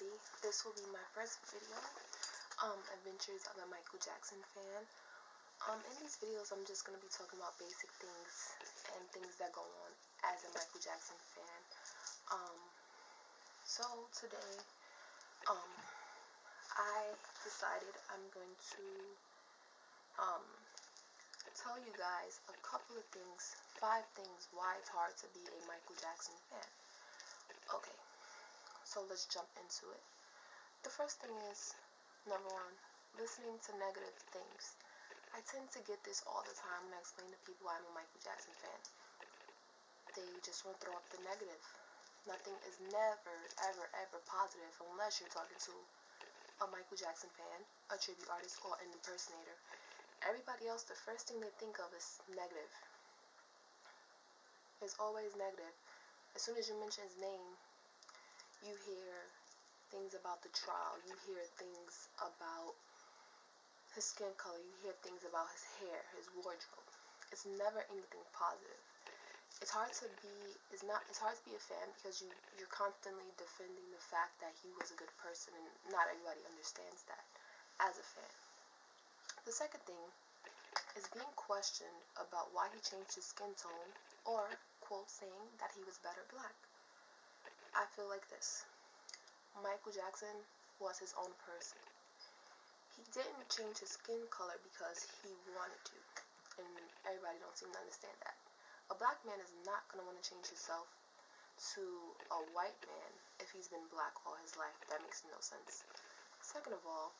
everybody. This will be my first video, Adventures of a Michael Jackson fan. In these videos, I'm just going to be talking about basic things and things that go on as a Michael Jackson fan. So today, I decided I'm going to, tell you guys a couple of things, 5 things why it's hard to be a Michael Jackson fan. Okay, so let's jump into it. The first thing is, number 1, listening to negative things. I tend to get this all the time when I explain to people I'm a Michael Jackson fan. They just want to throw up the negative. Nothing is never, ever, ever positive unless you're talking to a Michael Jackson fan, a tribute artist, or an impersonator. Everybody else, the first thing they think of is negative. It's always negative. As soon as you mention his name, you hear things about the trial. You hear things about his skin color. You hear things about his hair, his wardrobe. It's never anything positive. It's hard to be a fan because you're constantly defending the fact that he was a good person, and not everybody understands that as a fan. The second thing is being questioned about why he changed his skin tone, or quote saying that he was better black. I feel like this. Michael Jackson was his own person. He didn't change his skin color because he wanted to, and everybody don't seem to understand that. A black man is not going to want to change himself to a white man if he's been black all his life. That makes no sense. Second of all,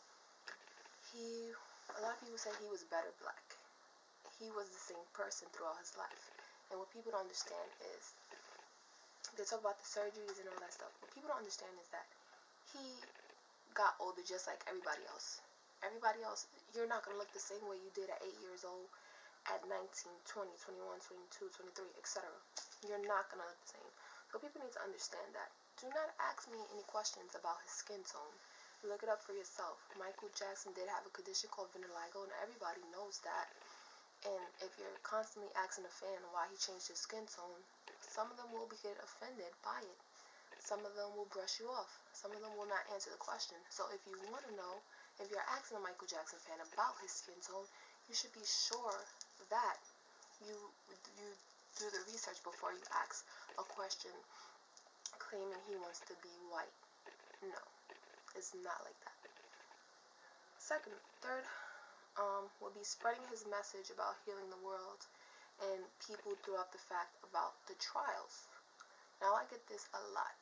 a lot of people say he was better black. He was the same person throughout his life. And what people don't understand is, they talk about the surgeries and all that stuff. What people don't understand is that he got older just like everybody else. Everybody else, you're not going to look the same way you did at 8 years old, at 19, 20, 21, 22, 23, etc. You're not going to look the same. So people need to understand that. Do not ask me any questions about his skin tone. Look it up for yourself. Michael Jackson did have a condition called vitiligo, and everybody knows that. And if you're constantly asking a fan why he changed his skin tone, some of them will get offended by it. Some of them will brush you off. Some of them will not answer the question. So if you want to know, if you're asking a Michael Jackson fan about his skin tone, you should be sure that you do the research before you ask a question claiming he wants to be white. No, it's not like that. Third, will be spreading his message about healing the world, and people threw up the fact about the trials. Now, I get this a lot.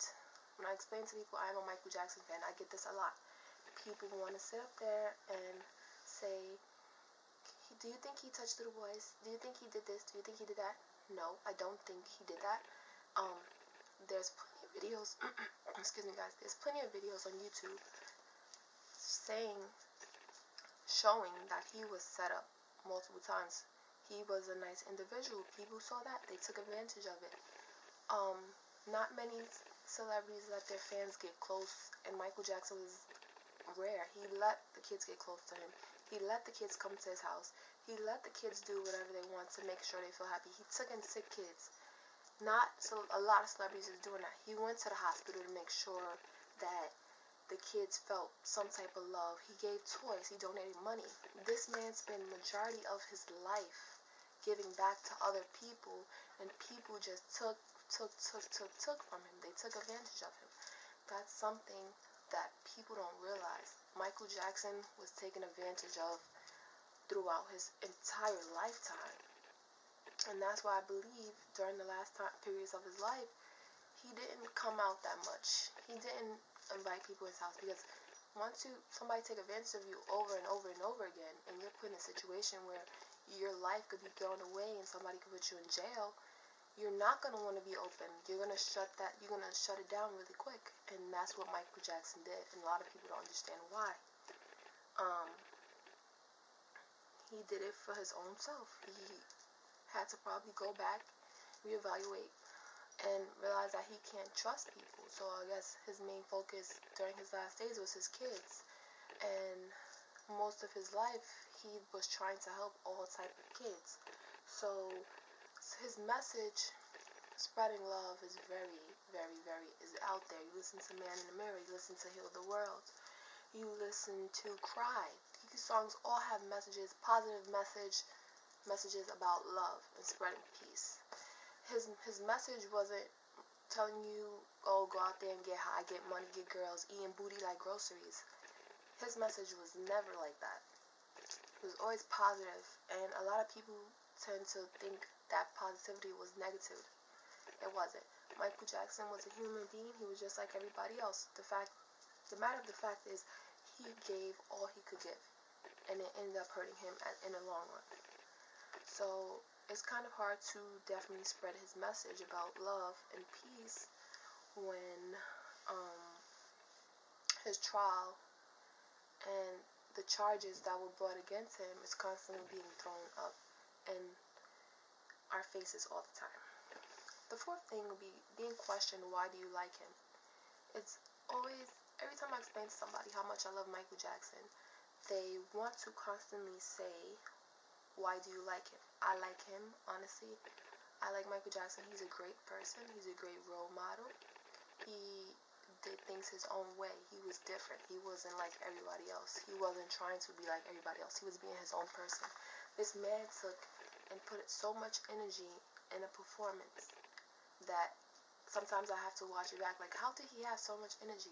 When I explain to people I'm a Michael Jackson fan, I get this a lot. People want to sit up there and say, do you think he touched little boys? Do you think he did this? Do you think he did that? No, I don't think he did that. There's plenty of videos, excuse me guys, there's plenty of videos on YouTube showing that he was set up multiple times. He was a nice individual. People saw that. They took advantage of it. Not many celebrities let their fans get close, and Michael Jackson was rare. He let the kids get close to him. He let the kids come to his house. He let the kids do whatever they want to make sure they feel happy. He took in sick kids. A lot of celebrities is doing that. He went to the hospital to make sure that the kids felt some type of love. He gave toys. He donated money. This man spent the majority of his life giving back to other people, and people just took from him. They took advantage of him. That's something that people don't realize. Michael Jackson was taken advantage of throughout his entire lifetime. And that's why I believe during the last periods of his life, he didn't come out that much. He didn't invite people to his house, because once somebody take advantage of you over and over and over again, and you're put in a situation where your life could be thrown away and somebody could put you in jail, you're not going to want to be open. You're going to shut it down really quick. And that's what Michael Jackson did, and a lot of people don't understand why. He did it for his own self. He had to probably go back, reevaluate, and realize that he can't trust people. So I guess his main focus during his last days was his kids. And most of his life, he was trying to help all type of kids. So his message Spreading love is very, very, very is out there. You listen to Man in the Mirror, you listen to Heal the World, you listen to Cry. These songs all have messages, positive messages about love and spreading peace. His message wasn't telling you, oh, go out there and get high, get money, get girls, eating booty like groceries. His message was never like that. It was always positive, and a lot of people tend to think that positivity was negative. It wasn't. Michael Jackson was a human being. He was just like everybody else. The matter of the fact is, he gave all he could give, and it ended up hurting him in the long run. So it's kind of hard to definitely spread his message about love and peace when his trial and the charges that were brought against him is constantly being thrown up in our faces all the time. The fourth thing would be being questioned, why do you like him? It's always, every time I explain to somebody how much I love Michael Jackson, they want to constantly say, why do you like him? I like him, honestly. I like Michael Jackson. He's a great person. He's a great role model. He did things his own way. He was different. He wasn't like everybody else. He wasn't trying to be like everybody else. He was being his own person. This man took and put so much energy in a performance that sometimes I have to watch it back. Like, how did he have so much energy?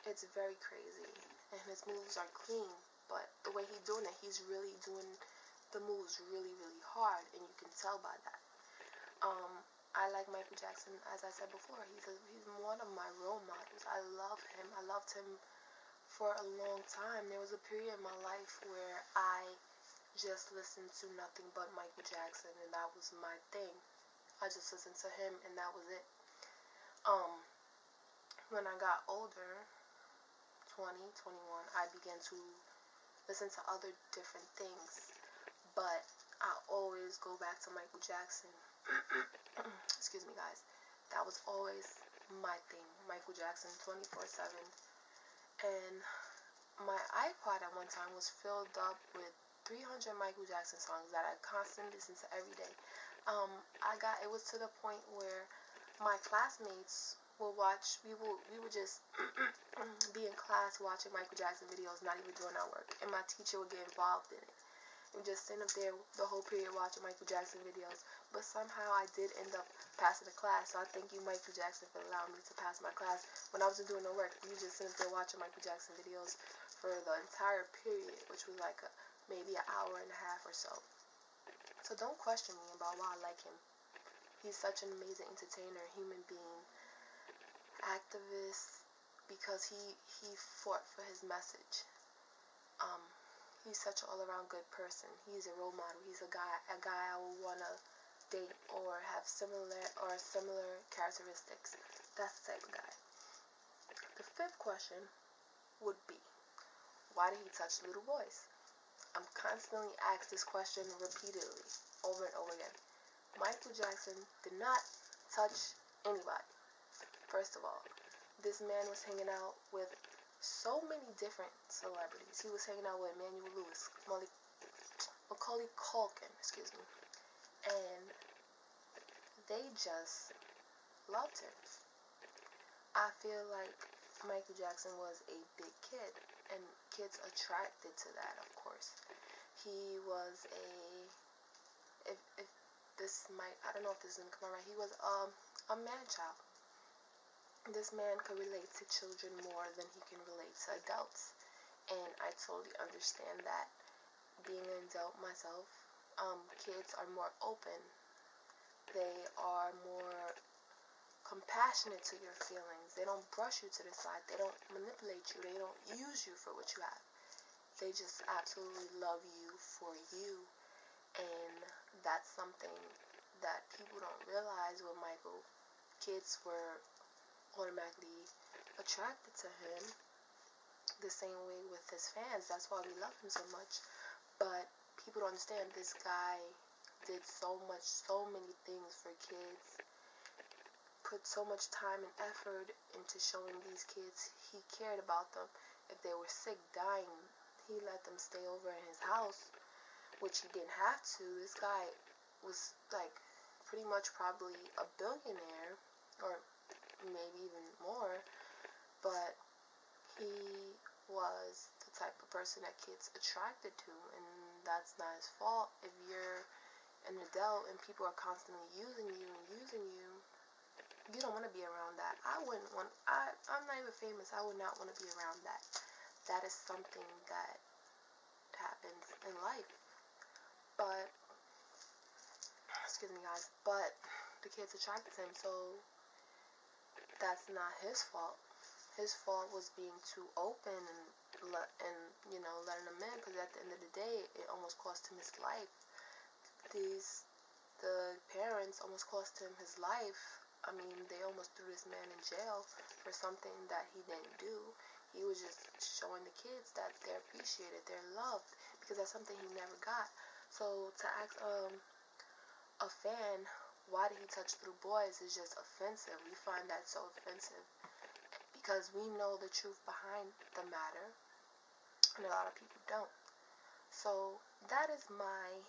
It's very crazy. And his moves are clean. But the way he's doing it, he's really doing the moves really, really hard. And you can tell by that. I like Michael Jackson, as I said before. He's one of my role models. I love him. I loved him for a long time. There was a period in my life where I just listened to nothing but Michael Jackson, and that was my thing. I just listened to him, and that was it. When I got older, 20, 21, I began to listen to other different things, but I always go back to Michael Jackson. Excuse me, guys. That was always my thing. Michael Jackson 24/7. And my iPod at one time was filled up with 300 Michael Jackson songs that I constantly listened to every day. It was to the point where my classmates would watch, we would just be in class watching Michael Jackson videos, not even doing our work. And my teacher would get involved in it. We just sitting up there the whole period watching Michael Jackson videos. But somehow I did end up passing the class. So I thank you, Michael Jackson, for allowing me to pass my class. When I wasn't doing no work, we just sitting up there watching Michael Jackson videos for the entire period, which was like maybe an hour and a half or so. So don't question me about why I like him. He's such an amazing entertainer, human being, activist, because he fought for his message. He's such an all-around good person. He's a role model. He's a guy I would want to date or have similar characteristics. That's the type of guy. The fifth question would be, why did he touch little boys? I'm constantly asked this question repeatedly, over and over again. Michael Jackson did not touch anybody. First of all, this man was hanging out with so many different celebrities. He was hanging out with Emmanuel Lewis, Macaulay Culkin, and they just loved him. I feel like Michael Jackson was a big kid, and kids attracted to that, of course. He was I don't know if this is going to come out right, he was a man-child. This man could relate to children more than he can relate to adults. And I totally understand that. Being an adult myself, kids are more open. They are more compassionate to your feelings. They don't brush you to the side. They don't manipulate you. They don't use you for what you have. They just absolutely love you for you. And that's something that people don't realize with Michael. Kids were automatically attracted to him the same way with his fans. That's why we love him so much. But people don't understand, this guy did so many things for kids, put so much time and effort into showing these kids he cared about them. If they were sick, dying, he let them stay over in his house, which he didn't have to. This guy was like pretty much probably a billionaire, or maybe even more, but he was the type of person that kids attracted to, and that's not his fault. If you're an adult and people are constantly using you and using you, you don't want to be around that. I'm not even famous. I would not want to be around that. That is something that happens in life. But, excuse me guys, but the kids attracted him, so that's not his fault. His fault was being too open and letting him in, because at the end of the day, it almost cost him his life. The parents almost cost him his life. I mean, they almost threw this man in jail for something that he didn't do. He was just showing the kids that they're appreciated, they're loved, because that's something he never got. So to ask a fan, why did he touch little boys, is just offensive. We find that so offensive, because we know the truth behind the matter, and a lot of people don't. So that is my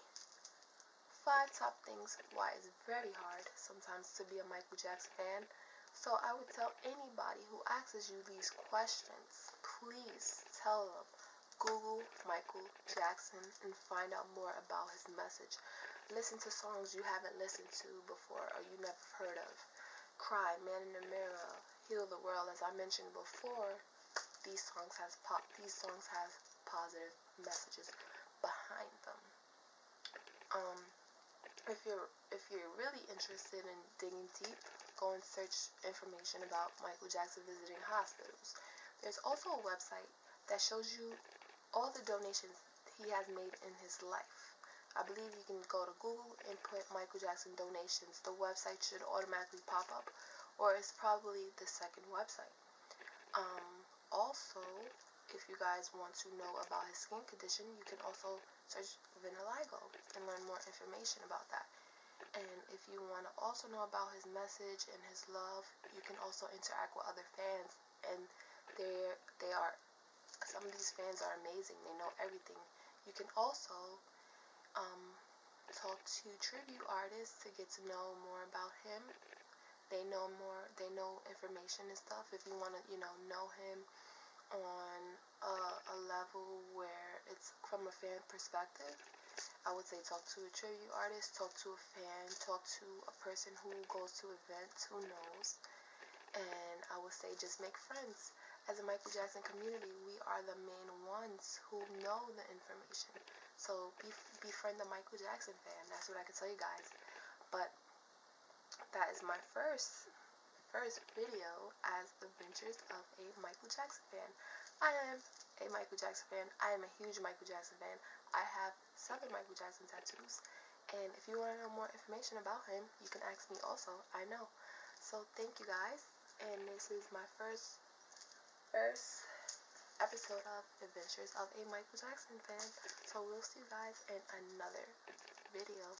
5 top things why it's very hard sometimes to be a Michael Jackson fan. So I would tell anybody who asks you these questions, please tell them, Google Michael Jackson and find out more about his message. Listen to songs you haven't listened to before or you never heard of. Cry, Man in the Mirror, Heal the World. As I mentioned before, these songs have positive messages behind them. If you're really interested in digging deep, go and search information about Michael Jackson visiting hospitals. There's also a website that shows you all the donations he has made in his life. I believe you can go to Google and put Michael Jackson donations. The website should automatically pop up, or it's probably the second website. Also, if you guys want to know about his skin condition, you can also search vitiligo and learn more information about that. And if you want to also know about his message and his love, you can also interact with other fans. And some of these fans are amazing. They know everything. You can also talk to tribute artists to get to know more about him. They know information and stuff. If you want to, know him on a level where it's from a fan perspective, I would say talk to a tribute artist, talk to a fan, talk to a person who goes to events, who knows. And I would say just make friends. As a Michael Jackson community, we are the main ones who know the information. So befriend the Michael Jackson fan. That's what I can tell you guys. But that is my first video as Adventures of a Michael Jackson fan. I am a Michael Jackson fan. I am a huge Michael Jackson fan. I have 7 Michael Jackson tattoos. And if you want to know more information about him, you can ask me also. I know. So thank you guys. And this is my first episode of Adventures of a Michael Jackson fan. So we'll see you guys in another video.